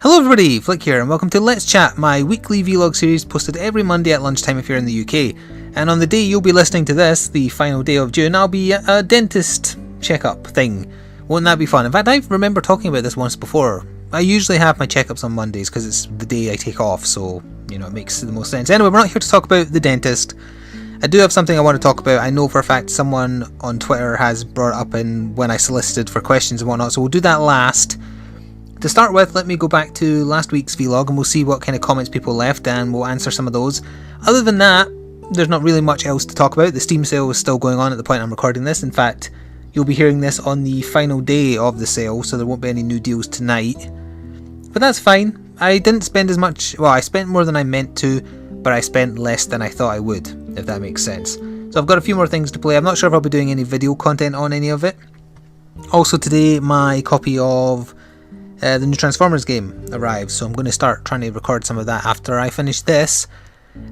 Hello everybody, Flik here and welcome to Let's Chat, my weekly vlog series posted every Monday at lunchtime if you're in the UK. And on the day you'll be listening to this, the final day of June, I'll be at a dentist checkup thing. Won't that be fun? In fact, I remember talking about this once before. I usually have my checkups on Mondays because it's the day I take off, so, you know, it makes the most sense. Anyway, we're not here to talk about the dentist. I do have something I want to talk about. I know for a fact someone on Twitter has brought it up when I solicited for questions and whatnot, so we'll do that last. To start with, let me go back to last week's vlog and we'll see what kind of comments people left and we'll answer some of those. Other than that, there's not really much else to talk about. The Steam sale is still going on at the point I'm recording this. In fact, you'll be hearing this on the final day of the sale, so there won't be any new deals tonight. But that's fine. I didn't spend as much, well, I spent more than I meant to, but I spent less than I thought I would, if that makes sense. So I've got a few more things to play. I'm not sure if I'll be doing any video content on any of it. Also today, my copy of the new Transformers game arrives, so I'm going to start trying to record some of that after I finish this,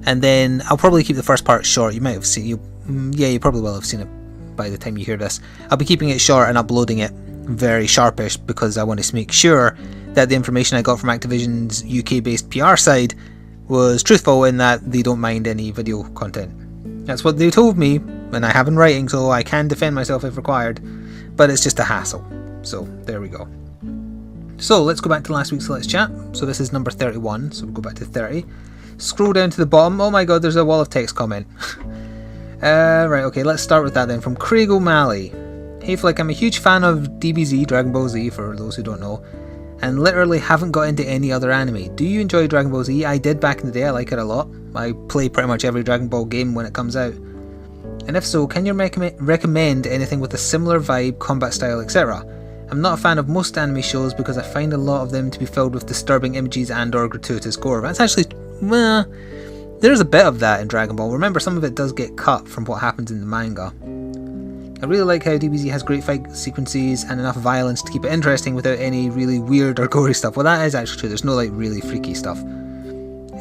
and then I'll probably keep the first part short. You might have seen, you probably will have seen it by the time you hear this. I'll be keeping it short and uploading it very sharpish because I want to make sure that the information I got from Activision's UK based PR side was truthful in that they don't mind any video content. That's what they told me, and I have in writing, so I can defend myself if required, but it's just a hassle. So there we go. So let's go back to last week's Let's Chat. So this is number 31, so we'll go back to 30. Scroll down to the bottom. Oh my god, there's a wall of text comment. Right, okay, let's start with that then. From Craig O'Malley. Hey Flik, I'm a huge fan of DBZ, Dragon Ball Z, for those who don't know, and literally haven't got into any other anime. Do you enjoy Dragon Ball Z? I did back in the day, I like it a lot. I play pretty much every Dragon Ball game when it comes out. And if so, can you recommend anything with a similar vibe, combat style, etc.? I'm not a fan of most anime shows because I find a lot of them to be filled with disturbing images and or gratuitous gore. That's actually, well, there's a bit of that in Dragon Ball. Remember, some of it does get cut from what happens in the manga. I really like how DBZ has great fight sequences and enough violence to keep it interesting without any really weird or gory stuff. Well, that is actually true. There's no like really freaky stuff.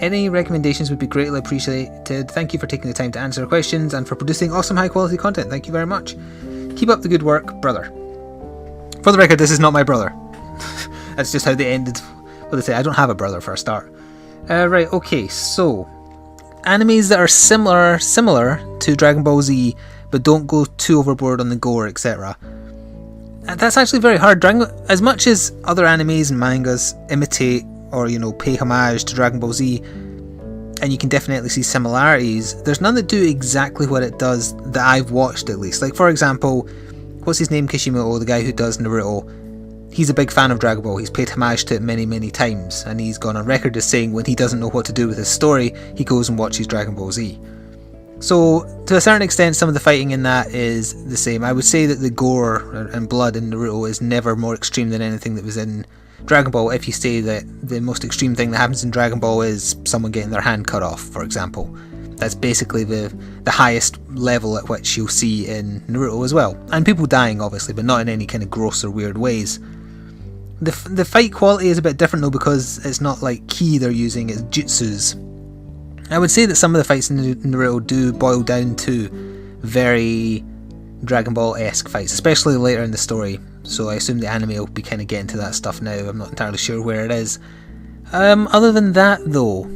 Any recommendations would be greatly appreciated. Thank you for taking the time to answer questions and for producing awesome high quality content. Thank you very much. Keep up the good work, brother. For the record, this is not my brother. That's just how they ended. What they say, I don't have a brother for a start. Right, okay, so animes that are similar to Dragon Ball Z, but don't go too overboard on the gore, etc. That's actually very hard. As much as other animes and mangas imitate or, you know, pay homage to Dragon Ball Z, and you can definitely see similarities, there's none that do exactly what it does that I've watched, at least. Like, for example, what's his name, Kishimoto, the guy who does Naruto, he's a big fan of Dragon Ball. He's paid homage to it many, many times, and he's gone on record as saying when he doesn't know what to do with his story, he goes and watches Dragon Ball Z. So, to a certain extent, some of the fighting in that is the same. I would say that the gore and blood in Naruto is never more extreme than anything that was in Dragon Ball, if you say that the most extreme thing that happens in Dragon Ball is someone getting their hand cut off, for example. That's basically the highest level at which you'll see in Naruto as well. And people dying, obviously, but not in any kind of gross or weird ways. The fight quality is a bit different though, because it's not like ki they're using, it's jutsus. I would say that some of the fights in Naruto do boil down to very Dragon Ball-esque fights, especially later in the story. So I assume the anime will be kind of getting to that stuff now. I'm not entirely sure where it is. Other than that though,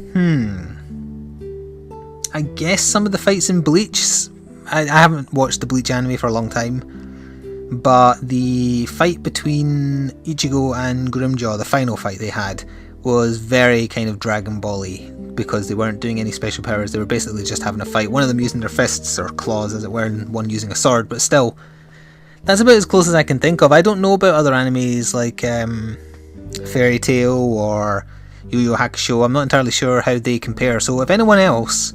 I guess some of the fights in Bleach, I haven't watched the Bleach anime for a long time, but the fight between Ichigo and Grimjaw, the final fight they had, was very kind of Dragon Ball-y, because they weren't doing any special powers, they were basically just having a fight, one of them using their fists or claws as it were, and one using a sword, but still, that's about as close as I can think of. I don't know about other animes like Fairy Tail or Yu Yu Hakusho. I'm not entirely sure how they compare, so if anyone else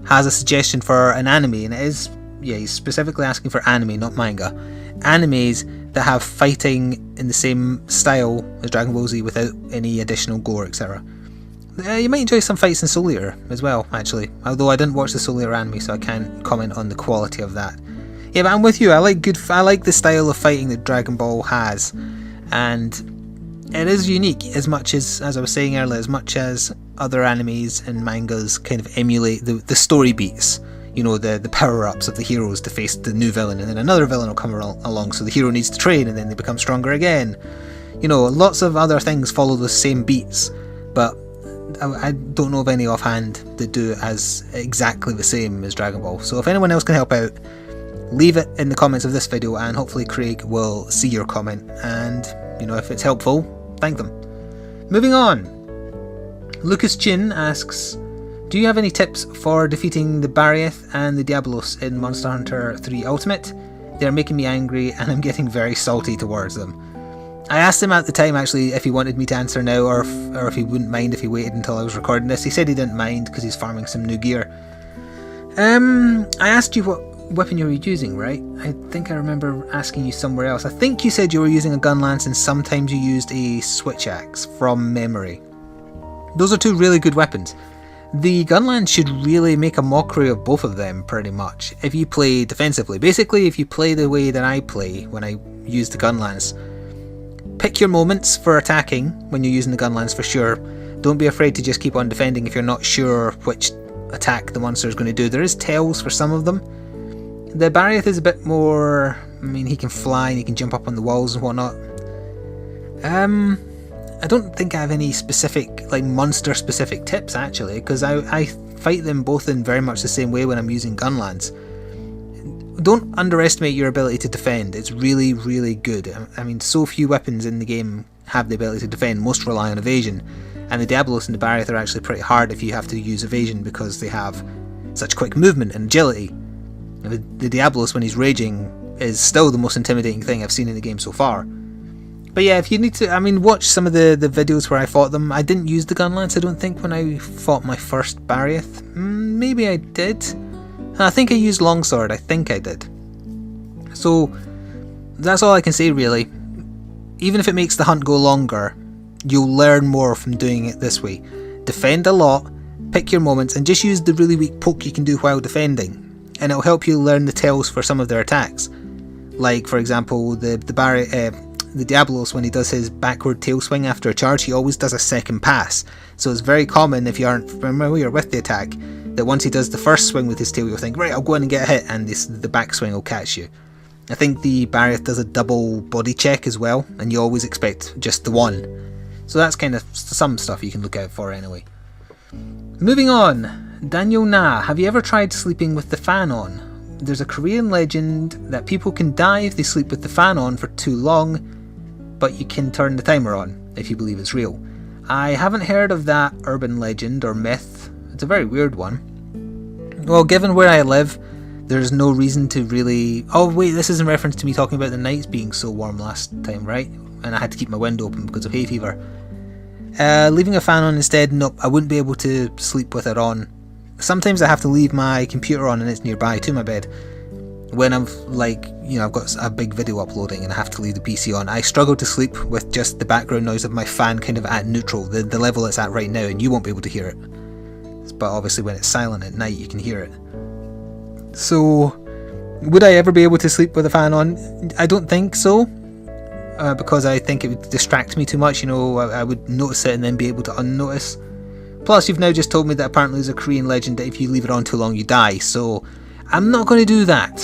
has a suggestion for an anime, and it is, yeah, he's specifically asking for anime, not manga, animes that have fighting in the same style as Dragon Ball Z without any additional gore, etc. You might enjoy some fights in Soul Eater as well, actually, although I didn't watch the Soul Eater anime, so I can't comment on the quality of that. Yeah, but I'm with you. I like the style of fighting that Dragon Ball has, and it is unique as much as I was saying earlier, as much as other animes and mangas kind of emulate the story beats. You know, the power-ups of the heroes to face the new villain, and then another villain will come along, so the hero needs to train, and then they become stronger again. You know, lots of other things follow the same beats, but I don't know of any offhand that do it as exactly the same as Dragon Ball. So if anyone else can help out, leave it in the comments of this video, and hopefully Craig will see your comment, and you know, if it's helpful, thank them. Moving on, Lucas Chin asks, do you have any tips for defeating the Barrieth and the Diablos in Monster Hunter 3 Ultimate? They're making me angry and I'm getting very salty towards them. I asked him at the time actually if he wanted me to answer now, or if he wouldn't mind if he waited until I was recording this. He said he didn't mind because he's farming some new gear. I asked you what weapon you were using, right? I think I remember asking you somewhere else. I think you said you were using a gun lance and sometimes you used a switch axe from memory. Those are two really good weapons. The gun lance should really make a mockery of both of them pretty much if you play defensively. Basically, if you play the way that I play when I use the gun lance, pick your moments for attacking when you're using the gun lance for sure. Don't be afraid to just keep on defending if you're not sure which attack the monster is going to do. There is tails for some of them. The Barrieth is a bit more, I mean, he can fly and he can jump up on the walls and whatnot. I don't think I have any specific, like monster specific tips actually, because I fight them both in very much the same way when I'm using gun lance. Don't underestimate your ability to defend. It's really, really good. I mean, so few weapons in the game have the ability to defend. Most rely on evasion, and the Diablos and the Barrieth are actually pretty hard if you have to use evasion because they have such quick movement and agility. The Diablos, when he's raging, is still the most intimidating thing I've seen in the game so far. But yeah, if you need to, I mean, watch some of the videos where I fought them. I didn't use the gun lance, I don't think, when I fought my first Barrieth. Maybe I did. I think I used longsword, I think I did. So, that's all I can say really. Even if it makes the hunt go longer, you'll learn more from doing it this way. Defend a lot, pick your moments, and just use the really weak poke you can do while defending. And it'll help you learn the tells for some of their attacks. Like, for example, the Diablos, when he does his backward tail swing after a charge, he always does a second pass. So it's very common, if you aren't familiar with the attack, that once he does the first swing with his tail, you'll think, right, I'll go in and get a hit, and the back swing will catch you. I think the Barrieth does a double body check as well, and you always expect just the one. So that's kind of some stuff you can look out for anyway. Moving on. Daniel Na, have you ever tried sleeping with the fan on? There's a Korean legend that people can die if they sleep with the fan on for too long, but you can turn the timer on if you believe it's real. I haven't heard of that urban legend or myth. It's a very weird one. Well, given where I live, there's no reason to really... Oh wait, this is in reference to me talking about the nights being so warm last time, right? And I had to keep my window open because of hay fever. Leaving a fan on instead, nope, I wouldn't be able to sleep with it on. Sometimes I have to leave my computer on and it's nearby to my bed. When I'm like, you know, I've got a big video uploading and I have to leave the PC on, I struggle to sleep with just the background noise of my fan kind of at neutral, the level it's at right now, and you won't be able to hear it. But obviously when it's silent at night you can hear it. So, would I ever be able to sleep with a fan on? I don't think so. Because I think it would distract me too much, you know, I would notice it and then be able to unnotice. Plus, you've now just told me that apparently there's a Korean legend that if you leave it on too long you die, so I'm not going to do that.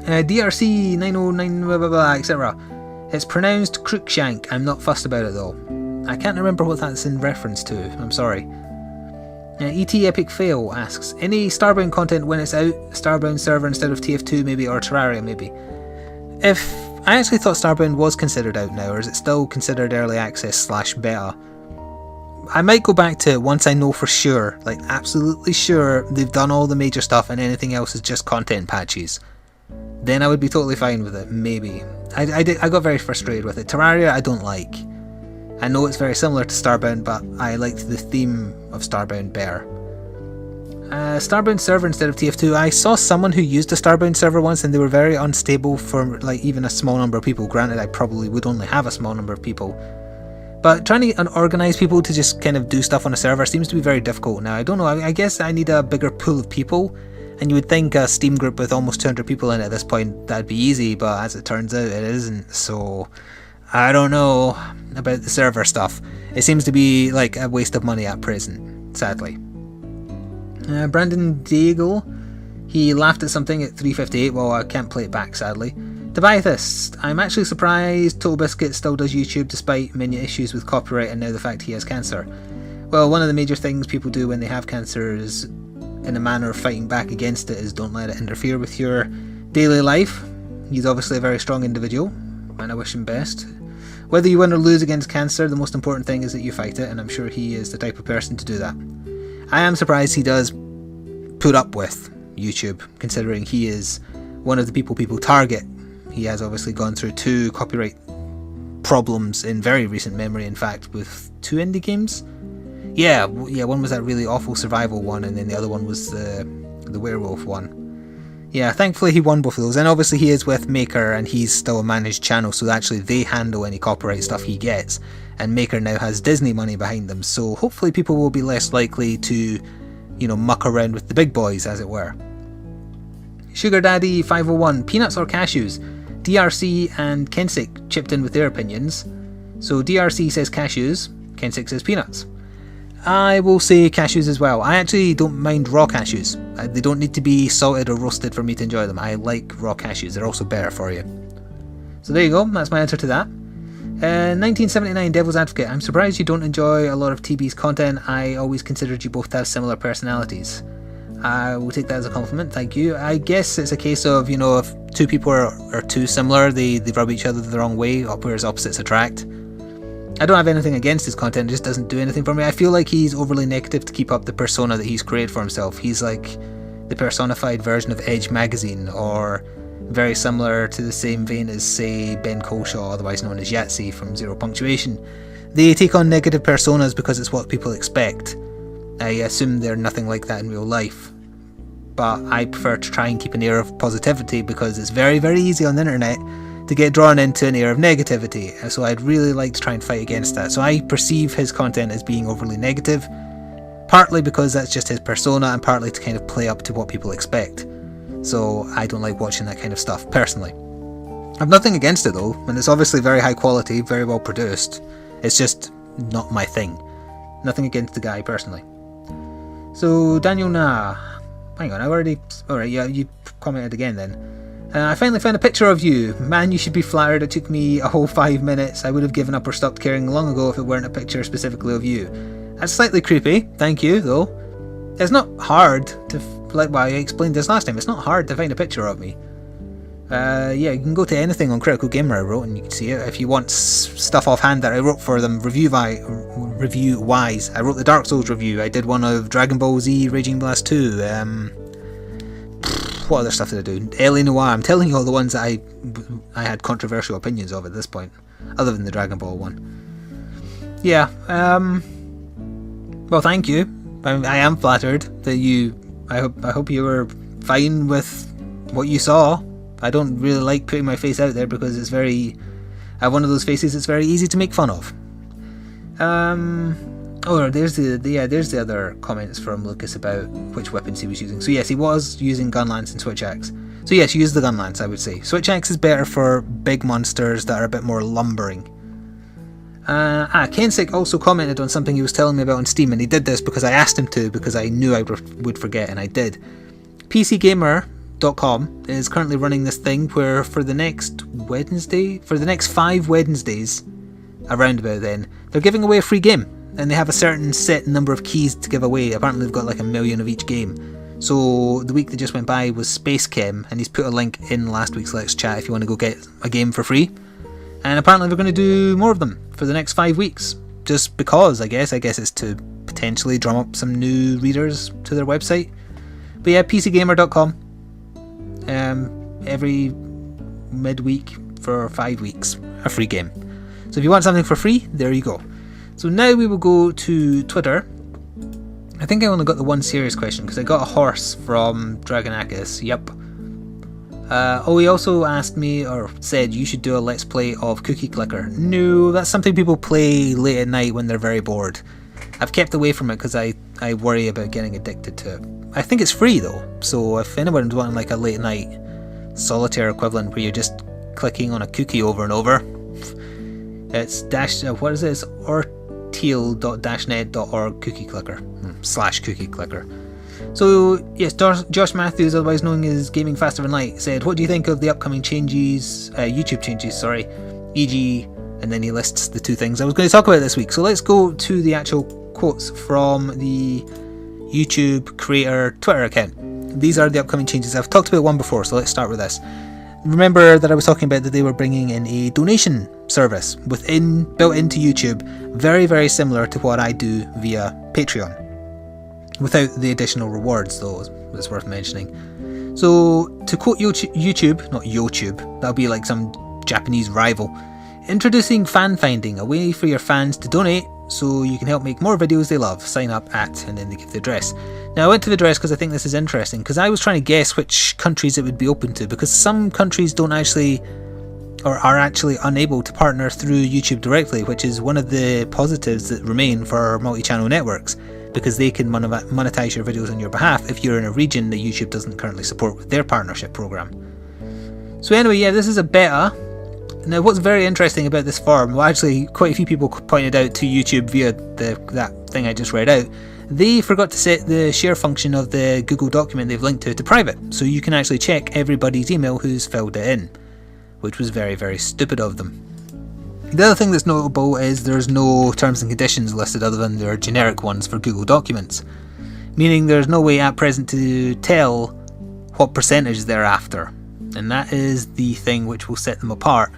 DRC 909 blah blah blah etc. It's pronounced Cruikshank. I'm not fussed about it though. I can't remember what that's in reference to, I'm sorry. ET Epic Fail asks, any Starbound content when it's out, Starbound server instead of TF2 maybe, or Terraria maybe? If I actually thought Starbound was considered out now, or is it still considered early access / beta? I might go back to it once I know for sure, like absolutely sure they've done all the major stuff and anything else is just content patches. Then I would be totally fine with it, maybe. I got very frustrated with it. Terraria I don't like. I know it's very similar to Starbound, but I liked the theme of Starbound better. Starbound server instead of TF2. I saw someone who used a Starbound server once and they were very unstable for like even a small number of people. Granted, I probably would only have a small number of people. But trying to organise people to just kind of do stuff on a server seems to be very difficult now. I don't know, I guess I need a bigger pool of people, and you would think a Steam group with almost 200 people in it at this point, that'd be easy, but as it turns out it isn't, so I don't know about the server stuff. It seems to be like a waste of money at present, sadly. Brandon Daigle, he laughed at something at 3:58, well I can't play it back sadly. Tobiathist, I'm actually surprised Total Biscuit still does YouTube despite many issues with copyright and now the fact he has cancer. Well, one of the major things people do when they have cancer is, in a manner of fighting back against it, is don't let it interfere with your daily life. He's obviously a very strong individual, and I wish him best. Whether you win or lose against cancer, the most important thing is that you fight it, and I'm sure he is the type of person to do that. I am surprised he does put up with YouTube, considering he is one of the people target. He has obviously gone through 2 copyright problems in very recent memory, in fact, with 2 indie games. Yeah, one was that really awful survival one, and then the other one was the werewolf one. Yeah, thankfully he won both of those, and obviously he is with Maker, and he's still a managed channel, so actually they handle any copyright stuff he gets, and Maker now has Disney money behind them, so hopefully people will be less likely to, muck around with the big boys, as it were. Sugar Daddy 501, peanuts or cashews? DRC and Kensick chipped in with their opinions. So DRC says cashews, Kensick says peanuts. I will say cashews as well. I actually don't mind raw cashews. They don't need to be salted or roasted for me to enjoy them. I like raw cashews. They're also better for you. So there you go. That's my answer to that. 1979 Devil's Advocate. I'm surprised you don't enjoy a lot of TB's content. I always considered you both to have similar personalities. I will take that as a compliment. Thank you. I guess it's a case of, if 2 people are too similar, they rub each other the wrong way, whereas opposites attract. I don't have anything against his content, it just doesn't do anything for me. I feel like he's overly negative to keep up the persona that he's created for himself. He's like the personified version of Edge magazine, or very similar to the same vein as, say, Ben Colshaw, otherwise known as Yahtzee from Zero Punctuation. They take on negative personas because it's what people expect. I assume they're nothing like that in real life. But I prefer to try and keep an air of positivity because it's very, very easy on the internet to get drawn into an air of negativity, so I'd really like to try and fight against that. So I perceive his content as being overly negative, partly because that's just his persona, and partly to kind of play up to what people expect. So I don't like watching that kind of stuff, personally. I've nothing against it though, and it's obviously very high quality, very well produced. It's just not my thing. Nothing against the guy, personally. So Daniel Nah, hang on, alright, yeah, you commented again then. I finally found a picture of you. Man, you should be flattered. It took me a whole 5 minutes. I would have given up or stopped caring long ago if it weren't a picture specifically of you. That's slightly creepy. Thank you, though. It's not hard to, I explained this last time, it's not hard to find a picture of me. Yeah, you can go to anything on Critical Gamer I wrote and you can see it. If you want stuff offhand that I wrote for them review-wise, I wrote the Dark Souls review. I did one of Dragon Ball Z Raging Blast 2. What other stuff did I do? L.A. Noire. I'm telling you all the ones that I had controversial opinions of at this point, other than the Dragon Ball one. Yeah. Well, thank you. I am flattered that you. I hope you were fine with what you saw. I don't really like putting my face out there because it's very. I have one of those faces it's very easy to make fun of. Oh, there's the other comments from Lucas about which weapons he was using. So yes, he was using gun lance and switch axe. So yes, use the gun lance, I would say. Switch axe is better for big monsters that are a bit more lumbering. Kensick also commented on something he was telling me about on Steam, and he did this because I asked him to, because I knew I would forget, and I did. PCGamer.com is currently running this thing where for the next 5 Wednesdays, around about then, they're giving away a free game. And they have a certain set number of keys to give away. Apparently they've got like 1 million of each game. So the week that just went by was Space Chem, and he's put a link in last week's Let's Chat if you want to go get a game for free. And apparently they're going to do more of them for the next 5 weeks. Just because, I guess it's to potentially drum up some new readers to their website. But yeah, PCGamer.com. Every midweek for 5 weeks, a free game. So if you want something for free, there you go. So now we will go to Twitter. I think I only got the one serious question because I got a horse from Dragonakis. Yep. He also asked me, or said, you should do a let's play of Cookie Clicker. No, that's something people play late at night when they're very bored. I've kept away from it because I worry about getting addicted to it. I think it's free though, so if anyone's wanting like a late night solitaire equivalent where you're just clicking on a cookie over and over, it's what is it? It's orteal.net.org cookie clicker /cookie clicker. So yes, Josh Matthews, otherwise known as Gaming Faster Than Light, said, "What do you think of the upcoming changes, YouTube changes, e.g." and then he lists the 2 things I was going to talk about this week. So let's go to the actual quotes from the YouTube creator Twitter account. These are the upcoming changes. I've talked about one before, so let's start with this. Remember that I was talking about that they were bringing in a donation service built into YouTube, very, very similar to what I do via Patreon, without the additional rewards, though. It's worth mentioning. So to quote YouTube, not YouTube, that'll be like some Japanese rival, "Introducing fan finding, a way for your fans to donate so you can help make more videos they love. Sign up at," and then they give the address. Now I went to the address because I think this is interesting, because I was trying to guess which countries it would be open to, because some countries don't actually, or are actually unable to partner through YouTube directly, which is one of the positives that remain for multi-channel networks, because they can monetize your videos on your behalf if you're in a region that YouTube doesn't currently support with their partnership program. So anyway, yeah, this is a beta. Now what's very interesting about this form, well actually quite a few people pointed out to YouTube via that thing I just read out, they forgot to set the share function of the Google document they've linked to private, so you can actually check everybody's email who's filled it in, which was very, very stupid of them. The other thing that's notable is there's no terms and conditions listed other than their generic ones for Google Documents, meaning there's no way at present to tell what percentage they're after, and that is the thing which will set them apart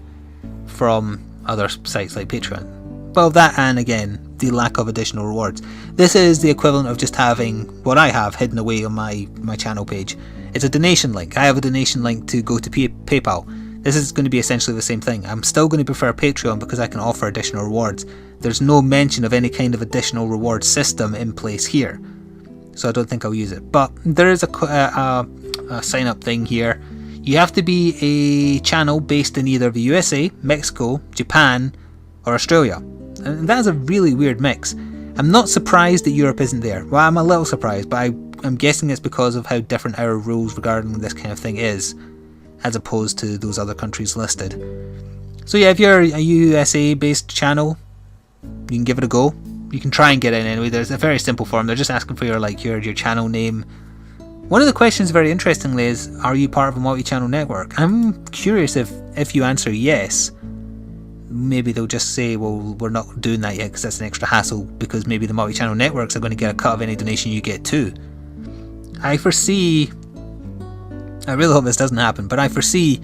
from other sites like Patreon. Well, that, and again, the lack of additional rewards. This is the equivalent of just having what I have hidden away on my channel page. It's a donation link. I have a donation link to go to PayPal. This is going to be essentially the same thing. I'm still going to prefer Patreon because I can offer additional rewards. There's no mention of any kind of additional reward system in place here, so I don't think I'll use it. But there is a sign up thing here. You have to be a channel based in either the USA, Mexico, Japan, or Australia. And that is a really weird mix. I'm not surprised that Europe isn't there. Well, I'm a little surprised, but I'm guessing it's because of how different our rules regarding this kind of thing is, as opposed to those other countries listed. So yeah, if you're a USA based channel, you can give it a go. You can try and get in anyway. There's a very simple form. They're just asking for your channel name. One of the questions, very interestingly, is, are you part of a multi-channel network? I'm curious if you answer yes, maybe they'll just say, well, we're not doing that yet because that's an extra hassle, because maybe the multi-channel networks are going to get a cut of any donation you get too. I really hope this doesn't happen, but I foresee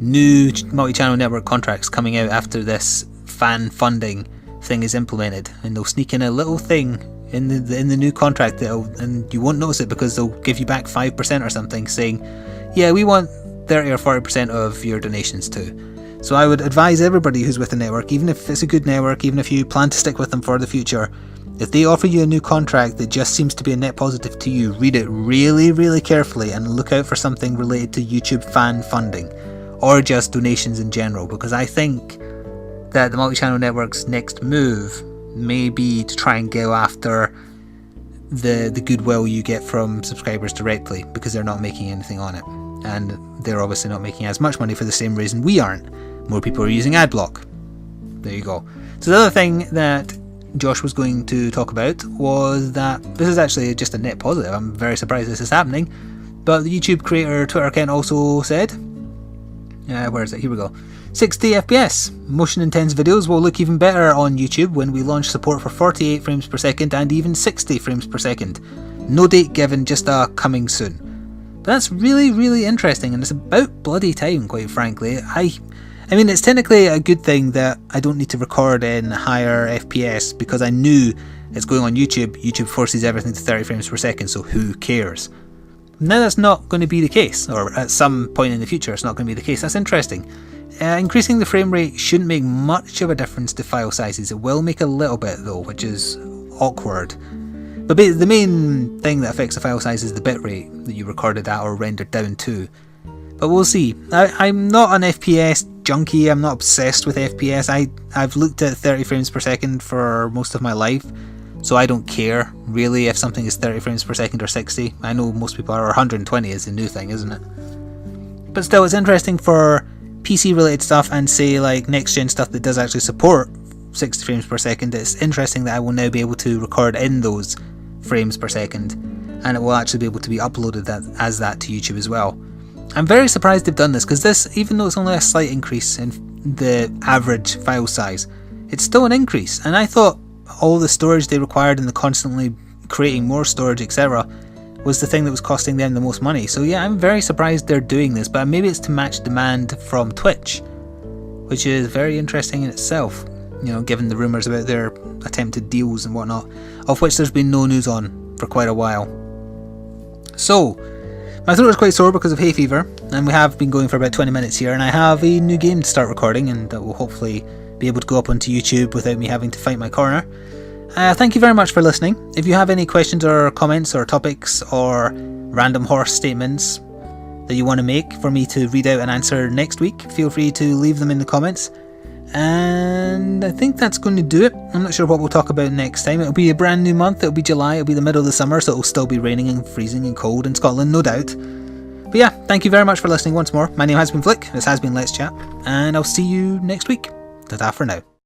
new multi-channel network contracts coming out after this fan funding thing is implemented, and they'll sneak in a little thing in the new contract and you won't notice it because they'll give you back 5% or something, saying, yeah, we want 30 or 40% of your donations too. So I would advise everybody who's with a network, even if it's a good network, even if you plan to stick with them for the future, if they offer you a new contract that just seems to be a net positive to you, read it really, really carefully and look out for something related to YouTube fan funding or just donations in general, because I think that the multi-channel network's next move may be to try and go after the goodwill you get from subscribers directly, because they're not making anything on it, and they're obviously not making as much money for the same reason we aren't. More people are using adblock. There you go. So the other thing that Josh was going to talk about was that this is actually just a net positive. I'm very surprised this is happening, but the YouTube creator Twitter account also said, where is it? Here we go. 60 FPS. Motion intense videos will look even better on YouTube when we launch support for 48 frames per second and even 60 frames per second. No date given, just a coming soon. But that's really, really interesting, and it's about bloody time, quite frankly. I mean, it's technically a good thing that I don't need to record in higher FPS, because I knew it's going on YouTube. YouTube forces everything to 30 frames per second, so who cares? Now that's not going to be the case, or at some point in the future it's not going to be the case. That's interesting. Increasing the frame rate shouldn't make much of a difference to file sizes. It will make a little bit though, which is awkward. But the main thing that affects the file size is the bitrate that you recorded at or rendered down to. But we'll see. I'm not an FPS junkie. I'm not obsessed with FPS. I've looked at 30 frames per second for most of my life, so I don't care really if something is 30 frames per second or 60. I know most people are. 120 is the new thing, isn't it? But still, it's interesting for PC related stuff and say like next gen stuff that does actually support 60 frames per second. It's interesting that I will now be able to record in those frames per second, and it will actually be able to be uploaded as that to YouTube as well. I'm very surprised they've done this, because this, even though it's only a slight increase in the average file size, it's still an increase, and I thought all the storage they required and the constantly creating more storage, etc., was the thing that was costing them the most money. So yeah, I'm very surprised they're doing this, but maybe it's to match demand from Twitch, which is very interesting in itself, you know, given the rumours about their attempted deals and whatnot, of which there's been no news on for quite a while. So, my throat is quite sore because of hay fever, and we have been going for about 20 minutes here, and I have a new game to start recording, and that will hopefully be able to go up onto YouTube without me having to fight my corner. Thank you very much for listening. If you have any questions or comments or topics or random horse statements that you want to make for me to read out and answer next week, feel free to leave them in the comments. And I think that's going to do it. I'm not sure what we'll talk about next time. It'll be a brand new month, it'll be July, it'll be the middle of the summer, so it'll still be raining and freezing and cold in Scotland, no doubt. But yeah, thank you very much for listening once more. My name has been Flik, this has been Let's Chat, and I'll see you next week. Ta-ta for now.